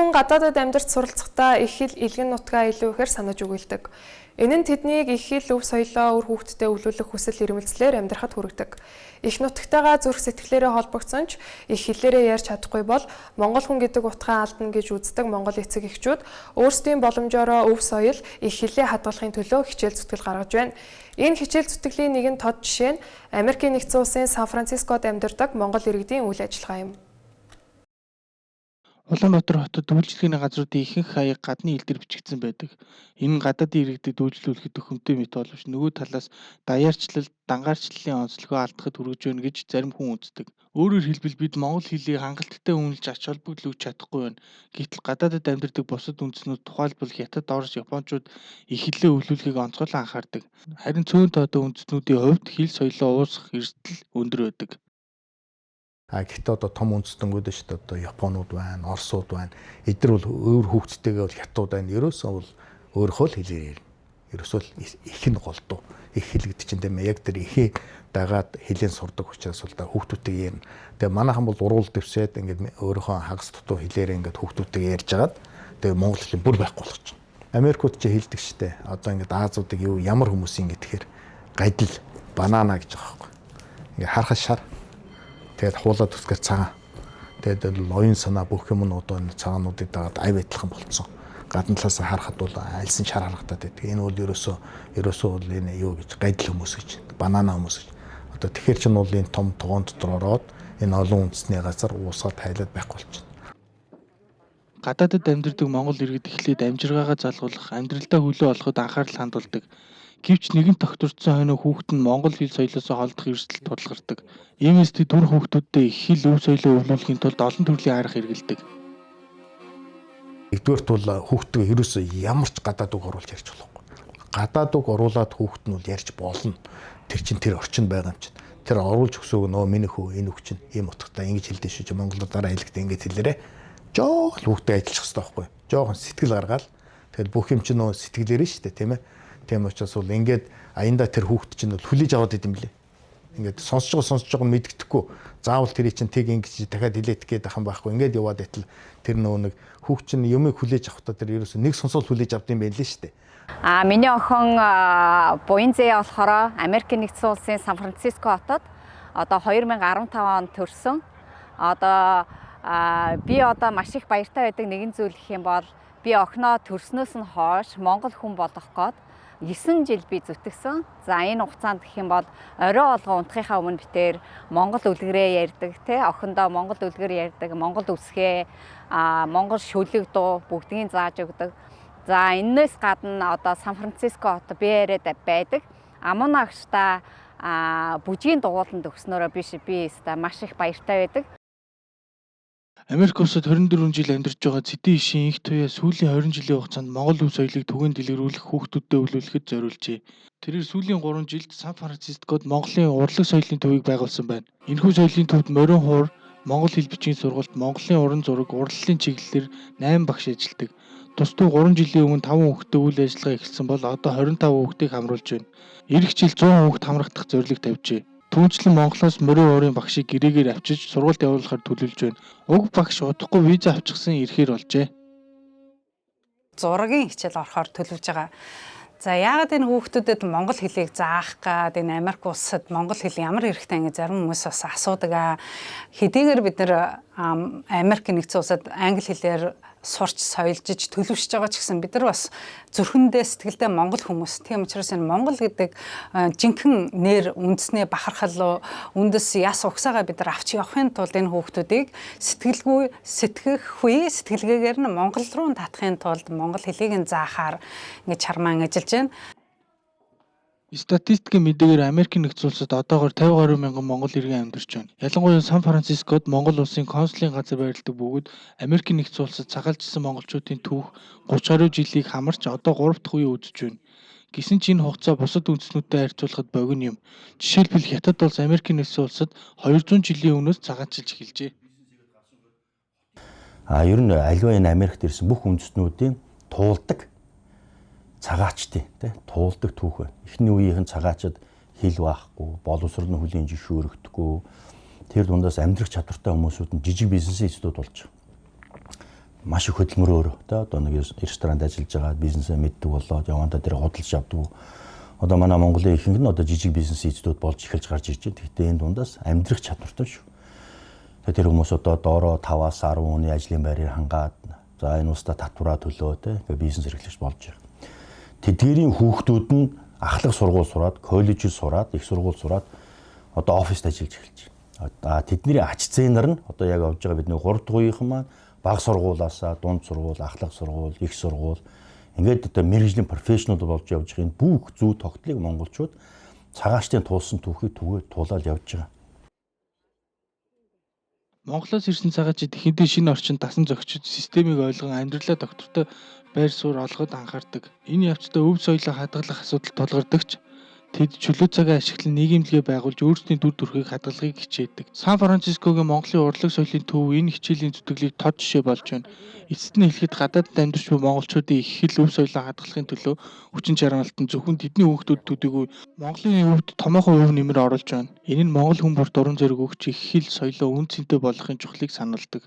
Хүн гадаадад амьдарч суралцахдаа их хэл илгэн нутгаа илүү ихээр санаж өгүүлдэг. Энэ нь тэднийг их хэл өв соёлоо үр хүүхдэд өвлүүлэх хүсэл эрмэлзлээр амьдрахад хүргэдэг. Их нутагтайгаа зүрх сэтгэлээрээ холбогдсон ч их хэлээрээ ярьж чадахгүй бол монгол хүн гэдэг утгаа алдна гэж үздэг монгол эцэг эхчүүд өөрсдийн боломжоороо өв соёл их хэлээ хадгалахын төлөө хичээл зүтгэл гаргаж байна. Энэ хичээл зүтгэлийн нэгэн тод жишээ нь Америкийн нэгдсэн улсын Сан Францискод амьдардаг монгол иргэдийн үйл ажиллагаа юм. Улаанбаатар хотод үйлчлэгийн газруудын ихэнх хаяг гадны хэл дээр бичигдсэн байдаг. Энэ гадаадын иргэдэд үйлчлүүлэхэд төхөмтэй мэт боловч нөгөө талаас даяарчлал, дангаарчлалын онцлогоо алдахад хүргэж байна гэж зарим хүн үздэг. Өөрөөр хэлбэл бид монгол хэлийг хангалттай үнэлж ач холбогдол өгч чадахгүй байна. Гэтэл гадаадад амьдардаг бусад үндэстнүүд тухайлбал Хятад, Орос, Япончууд их хэлээ өвлүүлэхийг онцгойлон анхаардаг. Харин цөөн тоотой үндэстнүүдийн хувьд хэл соёлоо уусгах эрсдэл өндөр байдаг. Гэхдээ одоо том үндэстнүүд шүү дээ. Одоо Японууд байна, Оросууд байна. Эдгээр бол өөр хүүхдтэйгээ бол хятад байна. Ерөөсөө бол өөрөөхөө л хэлээр ярина. Ерөөсөө л их нь голдуу. Их хэл гэдэг чинь тийм яг тэр ихээ дагаад хэлэн сурдаг учраас бол хүүхдүүдтэйгээ ярина. Тэгээ манайхан бол ургуул дэвсээд ингээд өөрөөхөө хагас дутуу хэлээр ингээд хүүхдүүдтэйгээ ярьж агаад тэгээ монгол хэлийг бүр байхгүй болгож байна. Америкууд ч хэлдэг шүү дээ. Одоо ингээд Аазуудыг юу ямар хүмүүс ингэ тэгэхээр гадил банана гэж байгаа байхгүй. Ингээд харахад шар. Тэгээд хуулаад үсгээр цагаан. Тэгээд оюун санаа бүх юм нь одоо энэ цагаануудыг дагаад ав адилхан болцсон. Гадна талаас харахад бол альсан шар харагдаад байдаг. Энэ бол ерөөсөө бол энэ юу гэж гадил хүмүүс гэж, банана хүмүүс гэж. Одоо тэгэхэр чинь бол энэ том тугаан дотор ороод энэ олон үндэсний газар уусгаад хайлаад байхгүй болчихно. Гадаадад амьдардаг монгол иргэд эхлээд амжиргаагаа залгуулах, амьдралдаа хөлөө олоход анхаарал хандуулдаг. Гэвч нэгэн тогтворцсон хойно хүүхэд нь монгол хэл соёлоос холдох эрсдэлд тулгардаг. Иймээс тэд түр хүүхдүүддээ их хэл өв соёлоо өвлүүлэхийн тулд олон төрлийн арга хэрэгэлдэг. Нэгдүгээрт бол хүүхдээ ерөөсөө ямар ч гадаад үг оруулж ярьж болохгүй. Гадаад үг оруулаад хүүхэд нь бол ярьж болно. Тэр чинь тэр орчинд байгаа юм чинь. Тэр оруулж өсөг нөө миний хүү энэ үг чинь ийм утгатай ингэж хэлдэг шүү. Монголоор айлгтаа ингэж хэлээрээ. Жоох л хүүхдээ ажиллах хэрэгтэй байхгүй. Жохон сэтгэл гаргаад тэгэл бүх юм чинь нөө сэтгэлээрээ шүү дээ, тийм ээ. Тийм учраас бол ингээд аяндаа тэр хүүхэд чинь хүлээж аваад идэм билээ. Ингээд сонсож байгаа мэддэхгүй. Заавал тэрий чинь тэг ингэж дахиад хилээдэх гээд ахын байхгүй. Ингээд яваад байтал тэр нэг хүүхэд чинь юмыг хүлээж авахдаа тэр ерөөсөө нэг сонсоод хүлээж авдсан байх л шүү дээ. Миний охин буянзээ болохоор Америкийн нэгдсэн улсын Сан Франциско хотод одоо 2015 онд төрсөн. Одоо би одоо маш их баяртай байдаг нэгэн зүйл гэх юм бол би охиноо төрснөөс нь хойш монгол хүн болох гээд 9 жил би зүтгэсэн. За энэ хугацаанд гэх юм бол орой олгоо унтахынхаа өмнө битээр монгол үлгэрээ ярьдаг тий. Охиндоо монгол үлгэр ярьдаг, монгол үсгээ, монгол шүлэг дуу бүгдийг зааж өгдөг. За энэс гадна одоо Сан Франциско хот биеэрэд байдаг. Амун агшта бүжгийн дугууланд өгснөөрөө би маш их баяртай байдаг. Америк улсад 24 жил амьдарч байгаа Цэдэн ишийн их туяа сүүлийн 20 жилийн хугацаанд монгол өв соёлыг түгээн дэлгэрүүлэх хүүхдүүдэд өвлүүлэхэд зориулжээ. Тэрээр сүүлийн 3 жилд Сан Францискод Монголын урлаг соёлын төвийг байгуулсан байна. Энэхүү соёлын төвд морин хуур, монгол хэл бичгийн сургалт, Монголын уран зураг, урлалын чиглэлээр 8 багш ажилладаг. Тусдуу 3 жилийн өмнө 5 хүүхэдтэй үйл ажиллагаа эхэлсэн бол одоо 25 хүүхдийг хамруулж байна. Ирэх жил 100 хүүхэд хамрагдах зорилго тавьжээ. Түүнчлэн Монголоос морин хуурын багшийг гэрээгээр авчиж сургалт явуулахаар төлөвлөж байна. Уг багш удахгүй виза авчихсан ирэхээр болжээ. Зургийн хичээл орохоор төлөвлөж байгаа. За яагаад энэ хүүхдүүдэд монгол хэлийг заах гээд энэ Америк улсад монгол хэл ямар хэрэгтэй ингэ зарим хүмүүс бас асуудаг. Хэдийгээр бид нэр Америкийн нэгдсэн улсад англи хэлээр сурч соёлжиж төлөвшөж байгаа ч гэсэн бид нар бас зүрхэндээ сэтгэлдээ монгол хүмүүс. Тийм учраас энэ монгол гэдэг жинхэнэ нэр үндэснээ бахархал үндэс яс угсаага бид нар авч явахын тулд энэ хүүхдүүдийг сэтгэлгээгээр нь монгол руу татахын тулд монгол хэлийг заахаар ингэж чармаан ажиллаж байна. Статистикийн мэдээгээр Америкийн нэгдсэн улсад одоогоор 50 гаруй мянган монгол иргэн амьдарч байна. Ялангуяа Сан Францискод монгол улсын консулын газар байрладаг бөгөөд Америкийн нэгдсэн улсад цагаалжсан монголчуудын түүх 30 гаруй жилийг хамарч одоо 3 дахь үе үзэж байна. Гэсэн ч энэ хугацаа бусад үндэстнүүдтэй харьцуулахад богино юм. Жишээлбэл Хятад улс Америкийн нэгдсэн улсад 200 жилийн өмнөөс цагаатчилж эхэлжээ. Ер нь аливаа энэ Америкт ирсэн бүх үндэстнүүдийн туулдаг цагаачтай тий туулдаг түүх байна. Эхний үеийнхэн цагаачд хил байхгүй, боловсрол нь хөлийн жишөөрөгдөхгүй. Тэр дундаас амьдрах чадвартай хүмүүсүүд нь жижиг бизнесийн эцдүүд болж байгаа. маш их хөдөлмөрөөр тэ одоо нэг ресторанд ажиллаж байгаа бизнесээ мэддэг болоод явандаа дээр худалдаж авдаг. Одоо манай Монголын ихэнх нь одоо жижиг бизнес эзэдүүд болж эхэлж гарч ирж байна. Гэхдээ энэ дундаас амьдрах чадвартай шүү. Тэгэхээр тэр хүмүүс одоо доороо 5-аас 10 хүний ажлын байрыг хангаад за энэ устдаа татвараа төлөө тэ ингээ бизнес эрхлэгч болж байгаа. Тэдгээрийн хүүхдүүд нь ахлах сургууль сураад, коллежид сураад, их сургууль сураад одоо оффист ажиллаж эхэлж байна. Тэдний ач зээнэр нь одоо яг авж байгаа бидний 3 дахь үеийнхэн маань бага сургуулаасаа дунд сургууль, ахлах сургууль, их сургууль ингээд одоо мэргэжлийн профешнл болж явж байгаа энэ бүх зүй тогтлыг монголчууд цагаачтын туулсан түүхийг туулаад явж байгаа. Монголоос ирсэн цагаачид хэдий шинэ орчинд дасан зохицож системийг ойлгон амьдралаа доктортой байр суурь олгоход анхаардаг. Энэ явцдаа өв соёлоо хадгалах асуудал тулгардагч тэд чөлөө цагаа ашиглан нийгэмлэгээ байгуулж өөрсдийн дүр төрхийг хадгалахыг хичээдэг. Сан Францискогийн Монголын урлаг соёлын төв энэ хичээлийн зүтгэлийг тод жишээ болж байна. Эцэст нь хэлэхэд гадаадд амьдарч буй монголчуудын их хэл өв соёлоо хадгалахын төлөө хүчин чармаалтан зөвхөн тэдний хүүхдүүд төдийгүй Монголын өвд томоохон өв нэмэр оруулж байна. Энэ нь монгол хүн бүрт уран зориг өгч их хэл соёлоо үн цэнтэй болгохын чухлыг саналдаг.